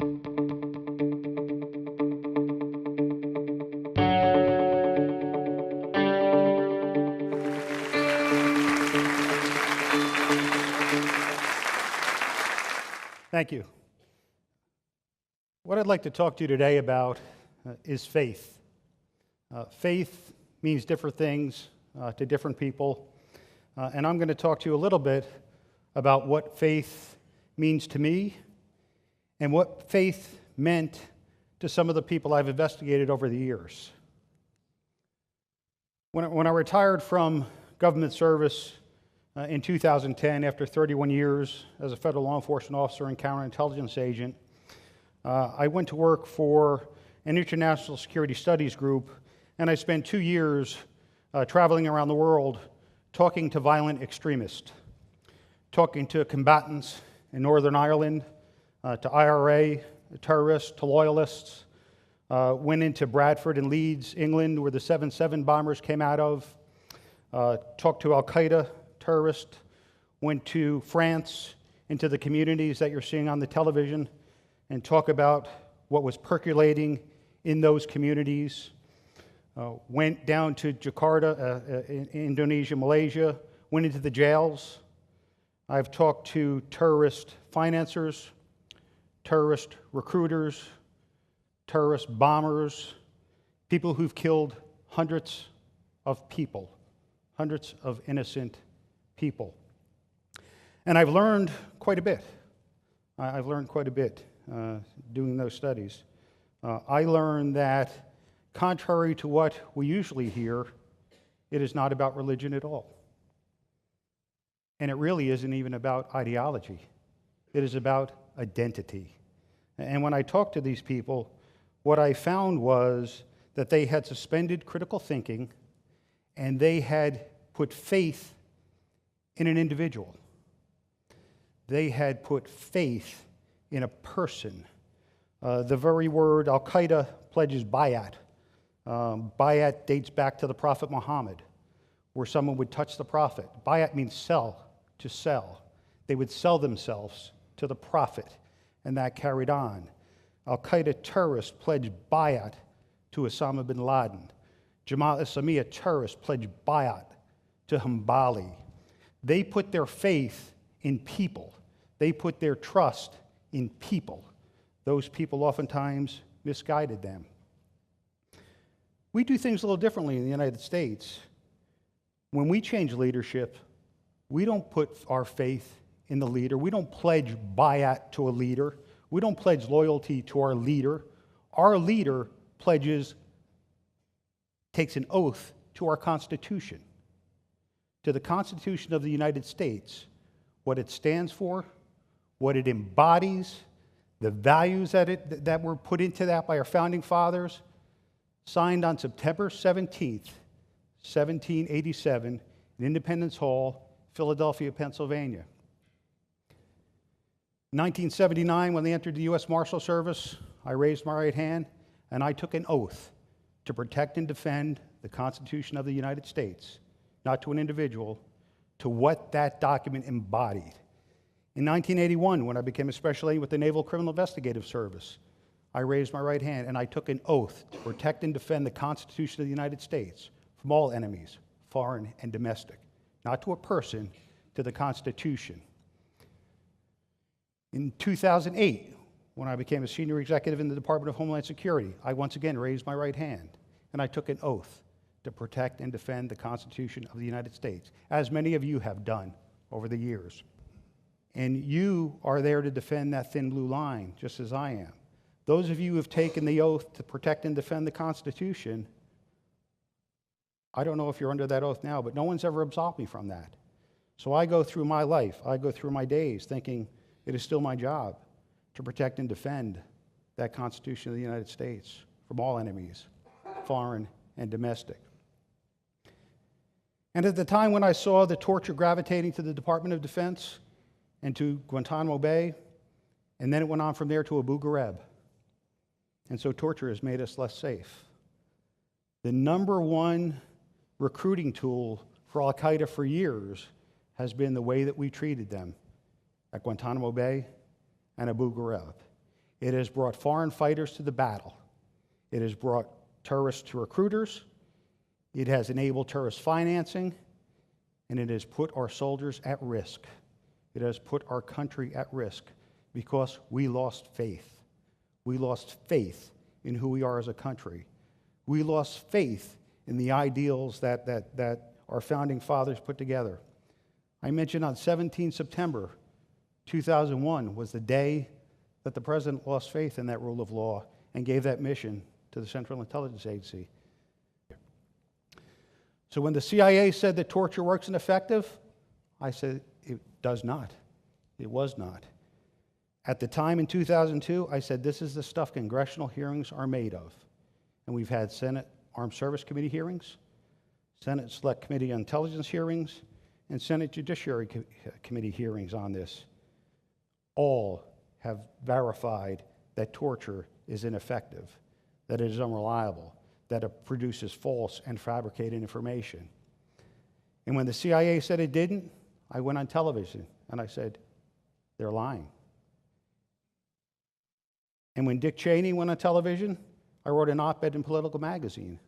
Thank you. What I'd like to talk to you today about is faith. Faith means different things to different people, and I'm going to talk to you a little bit about what faith means to me and what faith meant to some of the people I've investigated over the years. When I retired from government service in 2010, after 31 years as a federal law enforcement officer and counterintelligence agent, I went to work for an international security studies group, and I spent 2 years traveling around the world talking to violent extremists, talking to combatants in Northern Ireland, to IRA terrorists, to loyalists, went into Bradford and Leeds, England, where the 7/7 bombers came out of, talked to Al-Qaeda terrorists, went to France, into the communities that you're seeing on the television, and talk about what was percolating in those communities. Went down to Jakarta, in Indonesia, Malaysia, went into the jails. I've talked to terrorist financiers, terrorist recruiters, terrorist bombers, people who've killed hundreds of people, hundreds of innocent people. And I've learned quite a bit. I've learned quite a bit doing those studies. I learned that, contrary to what we usually hear, it is not about religion at all. And it really isn't even about ideology. It is about identity. And when I talked to these people, what I found was that they had suspended critical thinking and they had put faith in an individual. They had put faith in a person. The very word Al-Qaeda pledges bayat. Bayat dates back to the Prophet Muhammad, where someone would touch the Prophet. Bayat means sell, to sell. They would sell themselves to the Prophet, and that carried on. Al-Qaeda terrorists pledged bayat to Osama bin Laden. Jamaat Islamiyah terrorists pledged bayat to Hambali. They put their faith in people. They put their trust in people. Those people oftentimes misguided them. We do things a little differently in the United States. When we change leadership, we don't put our faith in the leader. We don't pledge bayat to a leader. We don't pledge loyalty to our leader. Our leader takes an oath to our Constitution, to the Constitution of the United States, what it stands for, what it embodies, the values that were put into that by our founding fathers, signed on September 17th, 1787, in Independence Hall, Philadelphia, Pennsylvania. In 1979, when they entered the U.S. Marshal Service, I raised my right hand and I took an oath to protect and defend the Constitution of the United States, not to an individual, to what that document embodied. In 1981, when I became a special agent with the Naval Criminal Investigative Service, I raised my right hand and I took an oath to protect and defend the Constitution of the United States from all enemies, foreign and domestic, not to a person, to the Constitution. In 2008, when I became a senior executive in the Department of Homeland Security, I once again raised my right hand and I took an oath to protect and defend the Constitution of the United States, as many of you have done over the years. And you are there to defend that thin blue line, just as I am. Those of you who have taken the oath to protect and defend the Constitution, I don't know if you're under that oath now, but no one's ever absolved me from that. So I go through my life, I go through my days thinking it is still my job to protect and defend that Constitution of the United States from all enemies, foreign and domestic. And at the time when I saw the torture gravitating to the Department of Defense and to Guantanamo Bay, and then it went on from there to Abu Ghraib. And so torture has made us less safe. The number one recruiting tool for Al-Qaeda for years has been the way that we treated them at Guantanamo Bay and Abu Ghraib. It has brought foreign fighters to the battle. It has brought terrorists to recruiters. It has enabled terrorist financing. And it has put our soldiers at risk. It has put our country at risk because we lost faith. We lost faith in who we are as a country. We lost faith in the ideals that our founding fathers put together. I mentioned on 17 September 2001 was the day that the president lost faith in that rule of law and gave that mission to the Central Intelligence Agency. So when the CIA said that torture works ineffective, I said it does not. It was not. At the time in 2002, I said this is the stuff congressional hearings are made of. And we've had Senate Armed Service Committee hearings, Senate Select Committee on Intelligence hearings, and Senate Judiciary Committee hearings on this. All have verified that torture is ineffective, that it is unreliable, that it produces false and fabricated information. And when the CIA said it didn't, I went on television and I said, they're lying. And when Dick Cheney went on television, I wrote an op-ed in Political Magazine,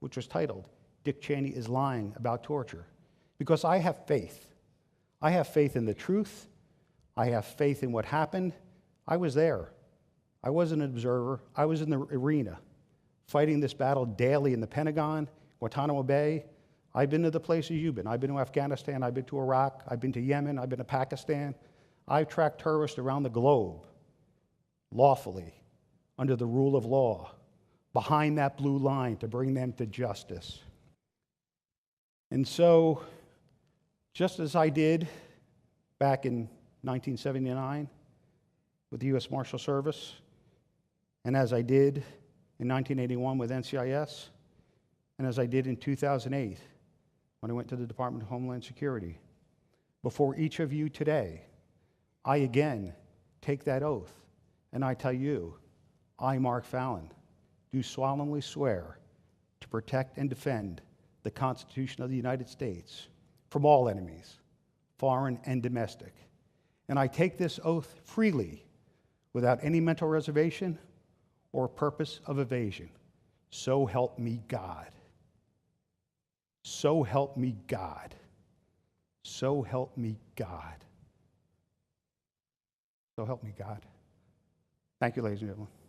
which was titled, Dick Cheney is Lying About Torture. Because I have faith. I have faith in the truth. I have faith in what happened. I was there. I wasn't an observer. I was in the arena, fighting this battle daily in the Pentagon, Guantanamo Bay. I've been to the places you've been. I've been to Afghanistan. I've been to Iraq. I've been to Yemen. I've been to Pakistan. I've tracked terrorists around the globe, lawfully, under the rule of law, behind that blue line to bring them to justice. And so, just as I did back in 1979 with the U.S. Marshal Service, and as I did in 1981 with NCIS, and as I did in 2008 when I went to the Department of Homeland Security, before each of you today, I again take that oath, and I tell you, I, Mark Fallon, do solemnly swear to protect and defend the Constitution of the United States from all enemies, foreign and domestic. And I take this oath freely, without any mental reservation or purpose of evasion. So help me God. So help me God. So help me God. So help me God. Thank you, ladies and gentlemen.